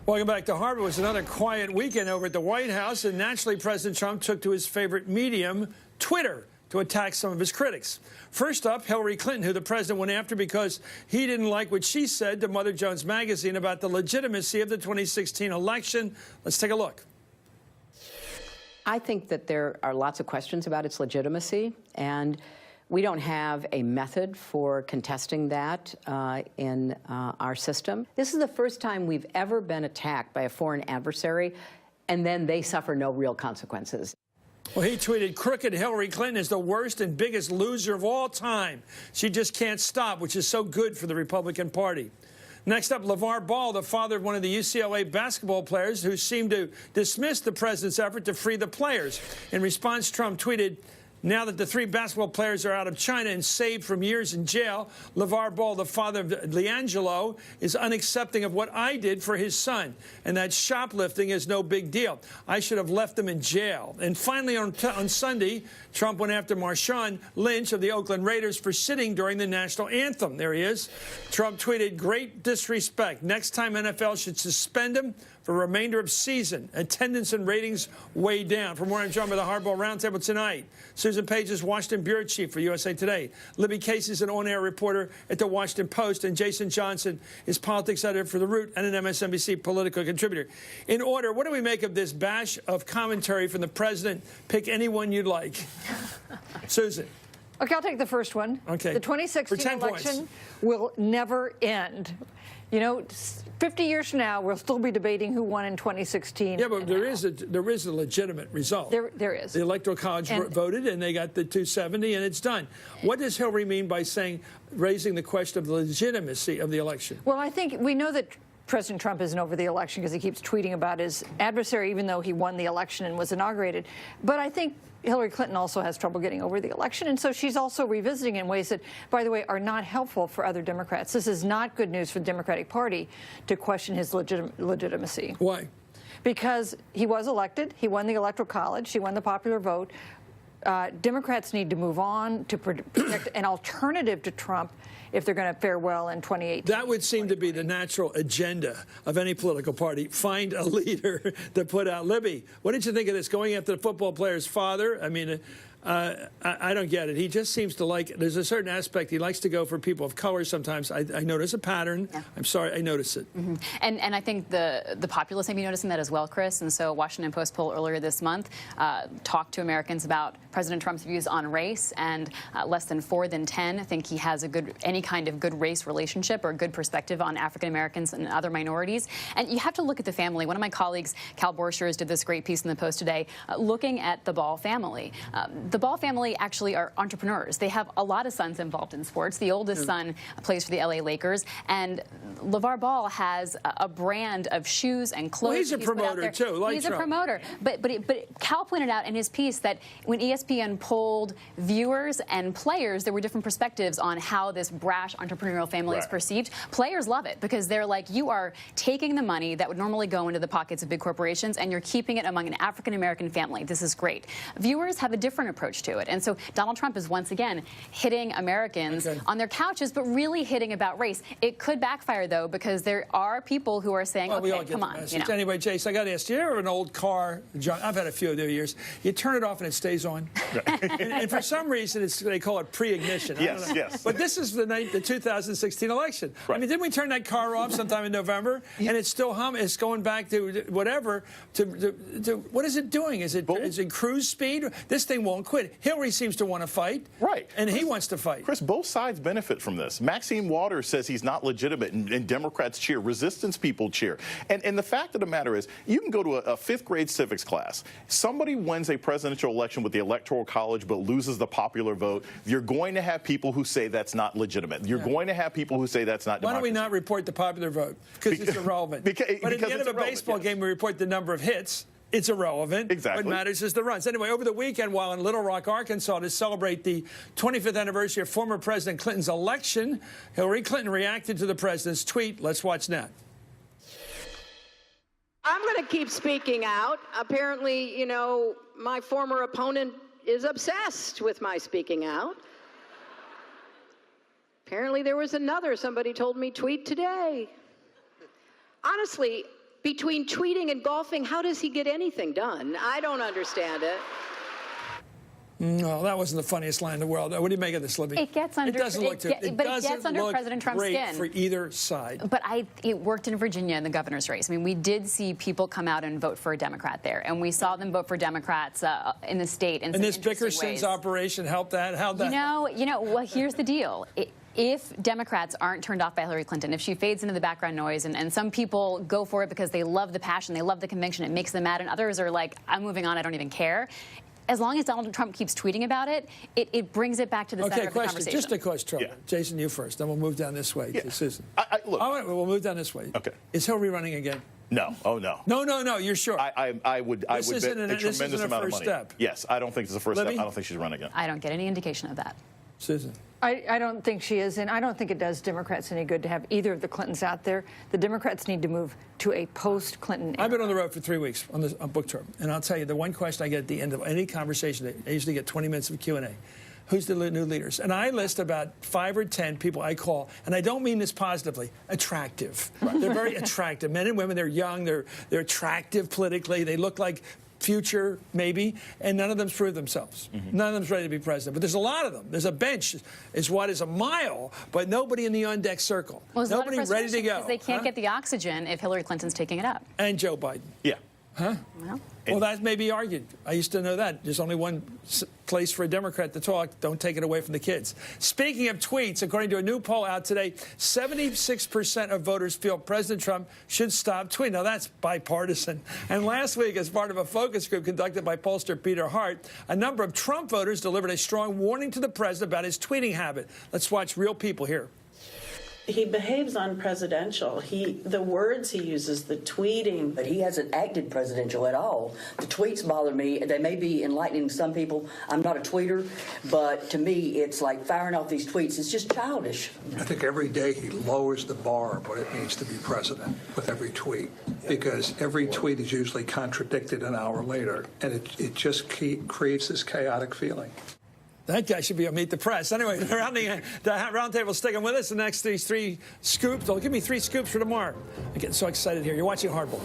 Welcome back to Harvard. It was another quiet weekend over at the White House, and naturally President Trump took to his favorite medium, Twitter, to attack some of his critics. First up, Hillary Clinton, who the president went after because he didn't like what she said to Mother Jones magazine about the legitimacy of the 2016 election. Let's take a look. I think that there are lots of questions about its legitimacy, and we don't have a method for contesting that in our system. This is the first time we've ever been attacked by a foreign adversary, and then they suffer no real consequences. Well, he tweeted, "Crooked Hillary Clinton is the worst and biggest loser of all time. She just can't stop," which is so good for the Republican Party. Next up, LeVar Ball, the father of one of the UCLA basketball players who seemed to dismiss the president's effort to free the players. In response, Trump tweeted, "Now that the three basketball players are out of China and saved from years in jail, LeVar Ball, the father of LiAngelo, is unaccepting of what I did for his son, and that shoplifting is no big deal. I should have left him in jail." And finally, on Sunday, Trump went after Marshawn Lynch of the Oakland Raiders for sitting during the national anthem. There he is. Trump tweeted, "Great disrespect. Next time NFL should suspend him for the remainder of season. Attendance and ratings way down." For more, I'm joined by the Hardball Roundtable tonight. Susan Page is Washington Bureau Chief for USA Today. Libby Casey is an on-air reporter at the Washington Post. And Jason Johnson is politics editor for The Root and an MSNBC political contributor. In order, what do we make of this bash of commentary from the president? Pick anyone you'd like. Susan. Okay, I'll take the first one. Okay. The 2016 election will never end. You know, 50 years from now, we'll still be debating who won in 2016. Yeah, but there is a legitimate result. There is. The Electoral College voted, and they got the 270, and it's done. What does Hillary mean by raising the question of the legitimacy of the election? Well, I think we know that President Trump isn't over the election because he keeps tweeting about his adversary, even though he won the election and was inaugurated. But I think Hillary Clinton also has trouble getting over the election, and so she's also revisiting in ways that, by the way, are not helpful for other Democrats. This is not good news for the Democratic Party to question his legitimacy. Why? Because he was elected, he won the Electoral College, he won the popular vote. Democrats need to move on to protect an alternative to Trump if they're going to fare well in 2018. That would seem to be the natural agenda of any political party. Find a leader to put out. Libby, what did you think of this, going after the football player's father? I mean, I don't get it. He just seems to like, there's a certain aspect, he likes to go for people of color sometimes. I notice a pattern. Yeah. I'm sorry, I notice it. Mm-hmm. And I think the populace may be noticing that as well, Chris. And so Washington Post poll earlier this month talked to Americans about President Trump's views on race, and less than 4 than 10 think he has any kind of good race relationship or good perspective on African Americans and other minorities. And you have to look at the family. One of my colleagues, Cal Borchers, did this great piece in the Post today looking at the Ball family. The Ball family actually are entrepreneurs. They have a lot of sons involved in sports. The oldest son plays for the LA Lakers, and LeVar Ball has a brand of shoes and clothes. Well, he's a promoter too. Like he's a promoter. But Cal pointed out in his piece that when ESPN polled viewers and players, there were different perspectives on how this brash entrepreneurial family is perceived. Players love it because they're like, you are taking the money that would normally go into the pockets of big corporations and you're keeping it among an African American family. This is great. Viewers have a different approach to it. And so Donald Trump is once again hitting Americans on their couches, but really hitting about race. It could backfire, though, because there are people who are saying, well, okay, come on. You know. Anyway, Jace, I got to ask you, ever an old car, John, I've had a few of their years, you turn it off and it stays on? and for some reason, they call it pre-ignition. Yes, yes. But this is the 2016 election. Right. I mean, didn't we turn that car off sometime in November? And it's still humming. It's going back to whatever. What is it doing? Is it cruise speed? This thing won't quit. Hillary seems to want to fight. Right. And he wants to fight. Chris, both sides benefit from this. Maxine Waters says he's not legitimate, and Democrats cheer. Resistance people cheer. And the fact of the matter is, you can go to a 5th grade civics class. Somebody wins a presidential election with the Electoral College but loses the popular vote. You're going to have people who say that's not legitimate. You're going to have people who say that's not democracy. Why don't we not report the popular vote? Because it's irrelevant. But at the end of a baseball game, we report the number of hits. It's irrelevant. Exactly. What matters is the runs. Anyway, over the weekend, while in Little Rock, Arkansas, to celebrate the 25th anniversary of former President Clinton's election, Hillary Clinton reacted to the president's tweet. Let's watch now. I'm going to keep speaking out. Apparently, you know, my former opponent is obsessed with my speaking out. Apparently, there was another, somebody told me, tweet today. Honestly, Between tweeting and golfing, how does he get anything done? I don't understand it. No, that wasn't the funniest line in the world. What do you make of this, Libby? It gets under. It doesn't look too. But it gets under President Trump's great skin for either side. But it worked in Virginia in the governor's race. I mean, we did see people come out and vote for a Democrat there, and we saw them vote for Democrats in the state. In And this some interesting Bickerson's ways. operation helped that. How'd that? You know. Well, here's the deal. If Democrats aren't turned off by Hillary Clinton, if she fades into the background noise, and some people go for it because they love the passion, they love the conviction, it makes them mad, and others are like, I'm moving on, I don't even care. As long as Donald Trump keeps tweeting about it, it brings it back to the center of the conversation. Just a question. Yeah. Jason, you first. Then we'll move down this way to Susan. Look. We'll move down this way. Okay. Is Hillary running again? No. Oh, no. No. You're sure? I would bet a tremendous amount of money. Step. Yes, I don't think it's the first Libby? step. I don't think she's running again. I don't get any indication of that. Susan. I don't think she is, and I don't think it does Democrats any good to have either of the Clintons out there. The Democrats need to move to a post-Clinton era. I've been on the road for 3 weeks on book tour, and I'll tell you, the one question I get at the end of any conversation, I usually get 20 minutes of Q&A. Who's the new leaders? And I list about 5 or 10 people I call, and I don't mean this positively, attractive. Right. They're very attractive. Men and women, they're young, they're attractive politically, they look like future, maybe, and none of them's proved themselves. None of them's ready to be president. But there's a lot of them. There's a bench is what is a mile, but nobody in the on-deck circle. Well, nobody ready to go. Because they can't get the oxygen if Hillary Clinton's taking it up. And Joe Biden. Yeah. Huh? Well, that may be argued. I used to know that. There's only one place for a Democrat to talk. Don't take it away from the kids. Speaking of tweets, according to a new poll out today, 76% of voters feel President Trump should stop tweeting. Now, that's bipartisan. And last week, as part of a focus group conducted by pollster Peter Hart, a number of Trump voters delivered a strong warning to the president about his tweeting habit. Let's watch real people here. He behaves unpresidential. The words he uses, the tweeting. But he hasn't acted presidential at all. The tweets bother me. They may be enlightening to some people. I'm not a tweeter, but to me, it's like firing off these tweets. It's just childish. I think every day he lowers the bar of what it means to be president with every tweet, because every tweet is usually contradicted an hour later, and it just creates this chaotic feeling. That guy should be on Meet the Press. Anyway, the roundtable sticking with us. The next three scoops. They'll give me 3 scoops for tomorrow. I get so excited here. You're watching Hardball.